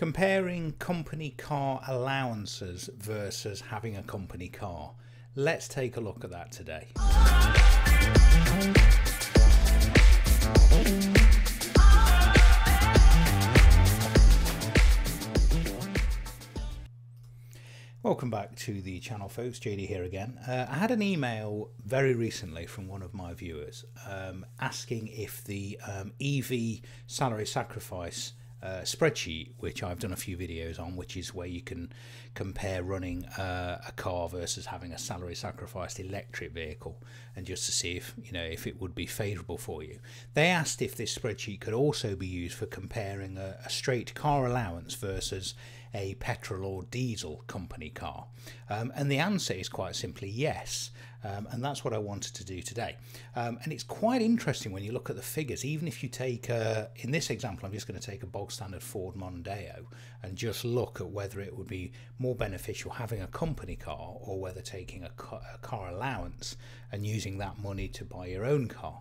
Comparing company car allowances versus having a company car. Let's take a look at that today. Welcome back to the channel, folks. JD here again. I had an email very recently from one of my viewers asking if the EV salary sacrifice spreadsheet, which I've done a few videos on, which is where you can compare running a car versus having a salary sacrificed electric vehicle, and just to see if if it would be favourable for you. They asked if this spreadsheet could also be used for comparing a straight car allowance versus a petrol or diesel company car, and the answer is quite simply yes. And that's what I wanted to do today. And it's quite interesting when you look at the figures. Even if you take, in this example, I'm just going to take a bog standard Ford Mondeo and just look at whether it would be more beneficial having a company car or whether taking a car allowance and using that money to buy your own car.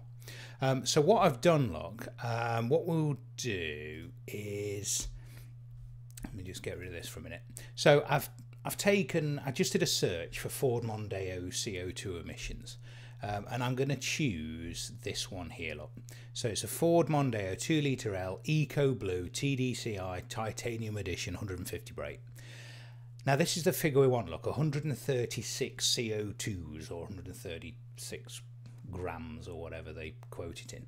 So what I've done, look, what we'll do is, let me just get rid of this for a minute. So I just did a search for Ford Mondeo CO2 emissions, and I'm going to choose this one here, look. So it's a Ford Mondeo 2 litre L Eco Blue TDCI Titanium Edition 150 brake. Now this is the figure we want, look, 136 CO2s or 136 grams or whatever they quote it in,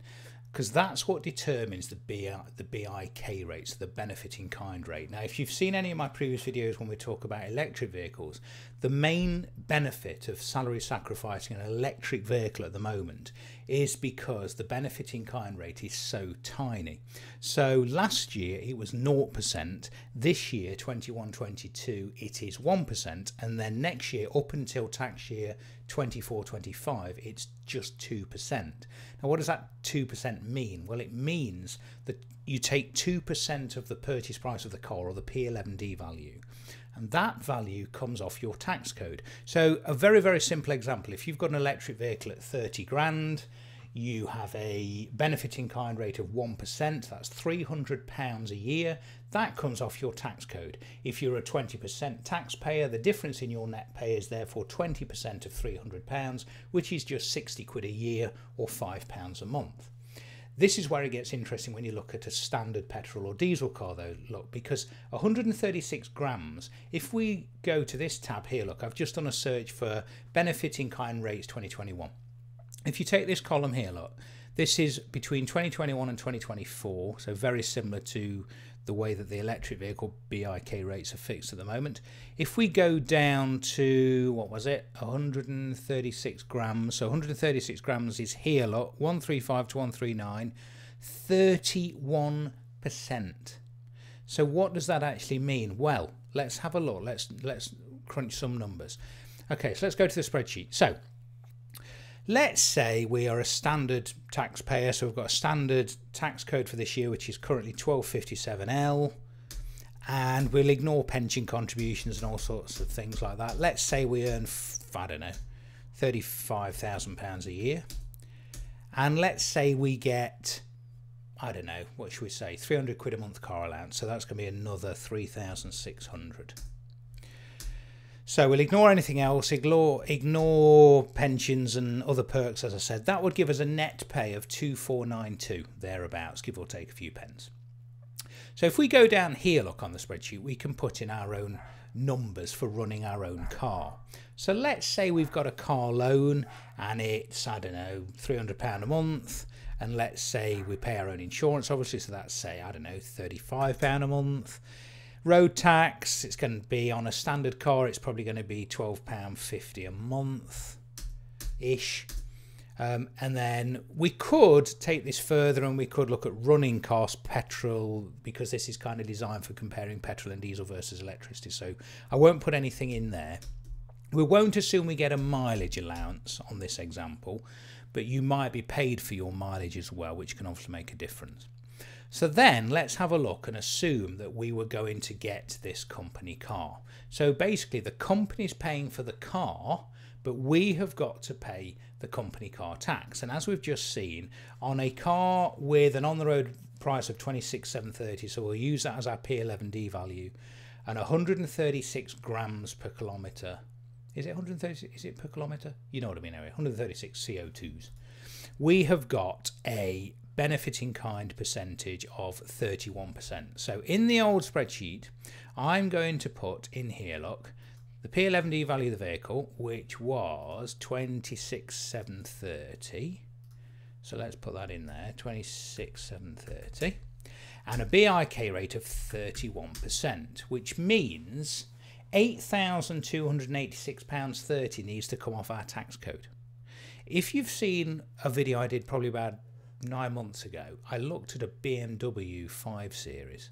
because that's what determines the BIK rate, so the benefit in kind rate. Now, if you've seen any of my previous videos when we talk about electric vehicles, the main benefit of salary sacrificing an electric vehicle at the moment is because the benefit in kind rate is so tiny. So last year it was 0%, this year 21-22 it is 1%, and then next year up until tax year 24-25 it's just 2%. Now what does that 2% mean? Well, it means that you take 2% of the purchase price of the car, or the P11D value, and that value comes off your tax code. So a very, very simple example: if you've got an electric vehicle at 30 grand, you have a benefit in kind rate of 1%, that's £300 a year. That comes off your tax code. If you're a 20% taxpayer, the difference in your net pay is therefore 20% of £300, which is just 60 quid a year or £5 a month. This is where it gets interesting when you look at a standard petrol or diesel car though, look, because 136 grams, if we go to this tab here, look, I've just done a search for benefit in kind rates 2021. If you take this column here, look, this is between 2021 and 2024, so very similar to the way that the electric vehicle BIK rates are fixed at the moment. If we go down to, what was it, 136 grams, so 136 grams is here, look, 135 to 139, 31%. So what does that actually mean? Well, let's have a look. Let's crunch some numbers. Okay, so let's go to the spreadsheet. So let's say we are a standard taxpayer, so we've got a standard tax code for this year, which is currently 1257L, and we'll ignore pension contributions and all sorts of things like that. Let's say we earn, I don't know, £35,000 a year, and let's say we get, I don't know, what should we say, 300 quid a month car allowance, so that's going to be another 3,600. So we'll ignore anything else, ignore pensions and other perks, as I said. That would give us a net pay of 2492, thereabouts, give or take a few pence. So if we go down here, look, on the spreadsheet, we can put in our own numbers for running our own car. So let's say we've got a car loan and it's, I don't know, £300 a month. And let's say we pay our own insurance, obviously, so that's, say, I don't know, £35 a month. Road tax, it's going to be, on a standard car, it's probably going to be £12.50 a month-ish. And then we could take this further and we could look at running costs, petrol, because this is kind of designed for comparing petrol and diesel versus electricity. So I won't put anything in there. We won't assume we get a mileage allowance on this example, but you might be paid for your mileage as well, which can obviously make a difference. So then let's have a look and assume that we were going to get this company car. So basically the company's paying for the car, but we have got to pay the company car tax. And as we've just seen, on a car with an on-the-road price of 26,730, so we'll use that as our P11D value, and 136 grams per kilometre. Is it 136? Is it per kilometre? You know what I mean anyway. 136 CO2s. We have got a benefit in kind percentage of 31%. So in the old spreadsheet, I'm going to put in here, look, the P11D value of the vehicle, which was 26,730. So let's put that in there, 26,730. And a BIK rate of 31%, which means £8,286.30 needs to come off our tax code. If you've seen a video I did probably about 9 months ago, I looked at a BMW 5 Series,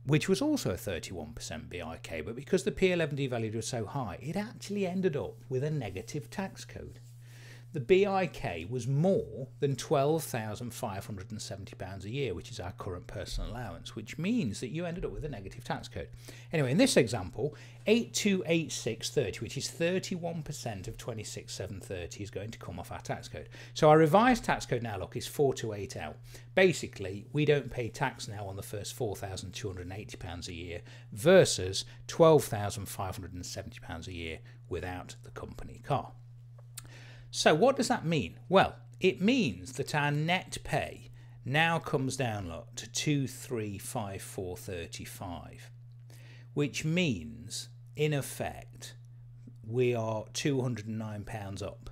which was also a 31% BIK, but because the P11D value was so high, it actually ended up with a negative tax code. The BIK was more than £12,570 a year, which is our current personal allowance, which means that you ended up with a negative tax code. Anyway, in this example, 8286.30, which is 31% of 26,730, is going to come off our tax code. So our revised tax code now, look, is 4280. Basically, we don't pay tax now on the first £4,280 a year versus £12,570 a year without the company car. So what does that mean? Well, it means that our net pay now comes down, look, to 2,354.35, which means, in effect, we are £209 up.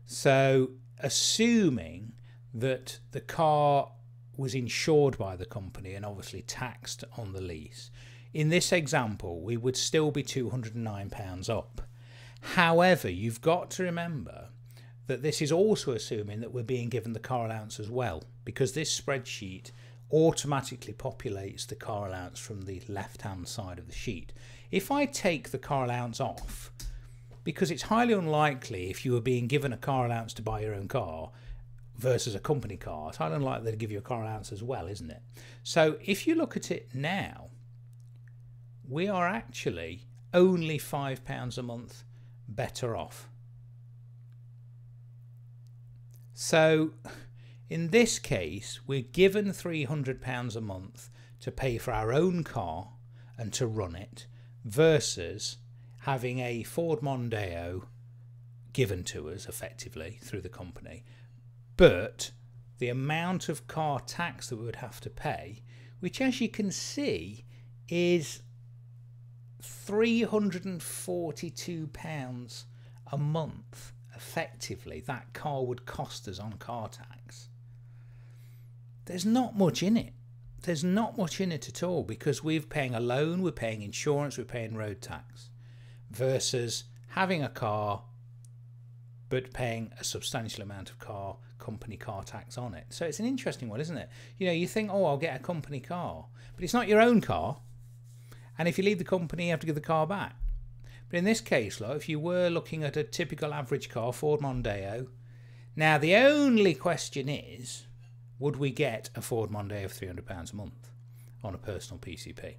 So assuming that the car was insured by the company and obviously taxed on the lease, in this example, we would still be £209 up. However, you've got to remember that this is also assuming that we're being given the car allowance as well, because this spreadsheet automatically populates the car allowance from the left-hand side of the sheet. If I take the car allowance off, because it's highly unlikely if you were being given a car allowance to buy your own car versus a company car, it's highly unlikely they'd give you a car allowance as well, isn't it? So if you look at it now, we are actually only £5 a month better off. So in this case, we're given £300 a month to pay for our own car and to run it, versus having a Ford Mondeo given to us effectively through the company. But the amount of car tax that we would have to pay, which as you can see is £342 a month, effectively, that car would cost us on car tax. There's not much in it. There's not much in it at all, because we're paying a loan, we're paying insurance, we're paying road tax, versus having a car but paying a substantial amount of company car tax on it. So it's an interesting one, isn't it? You know, you think, oh, I'll get a company car, but it's not your own car. And if you leave the company, you have to give the car back. But in this case, look, if you were looking at a typical average car, Ford Mondeo, now the only question is, would we get a Ford Mondeo of £300 a month on a personal PCP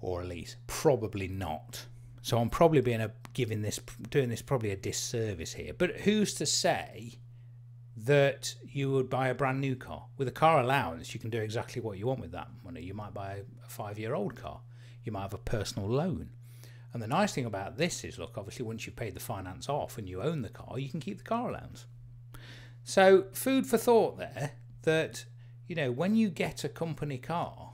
or a lease? Probably not. So I'm probably doing this probably a disservice here. But who's to say that you would buy a brand new car? With a car allowance, you can do exactly what you want with that money. You might buy a 5-year-old car. You might have a personal loan. And the nice thing about this is, look, obviously once you've paid the finance off and you own the car, you can keep the car allowance. So food for thought there, that, you know, when you get a company car,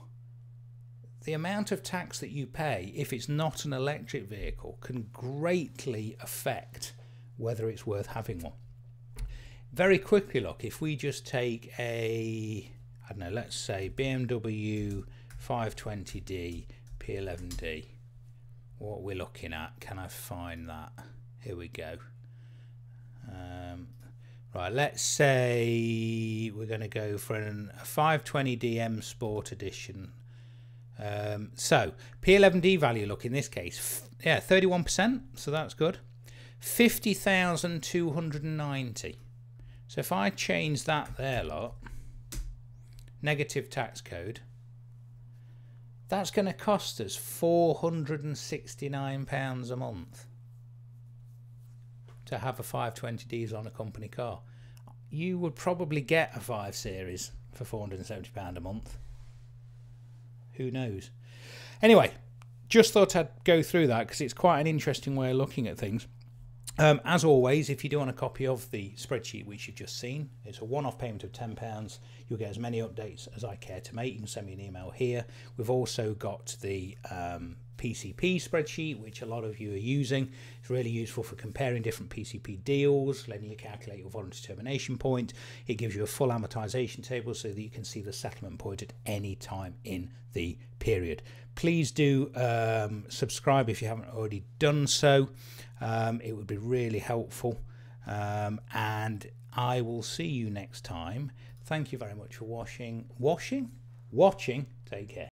the amount of tax that you pay, if it's not an electric vehicle, can greatly affect whether it's worth having one. Very quickly, look, if we just take a, I don't know, let's say BMW 520D P11D, what we're looking at, can I find that? Here we go. Right, let's say we're going to go for a 520D M Sport Edition. So P11D value, look, in this case, yeah, 31%, so that's good. 50,290. So if I change that there, look, negative tax code, that's going to cost us £469 a month to have a 520Ds on a company car. You would probably get a 5 Series for £470 a month. Who knows? Anyway, just thought I'd go through that because it's quite an interesting way of looking at things. As always, if you do want a copy of the spreadsheet which you've just seen, it's a one-off payment of £10. You'll get as many updates as I care to make. You can send me an email here. We've also got the PCP spreadsheet, which a lot of you are using. It's really useful for comparing different PCP deals, letting you calculate your voluntary termination point. It gives you a full amortization table so that you can see the settlement point at any time in the period. Please do subscribe if you haven't already done so. It would be really helpful, and I will see you next time. Thank you very much for watching. Take care.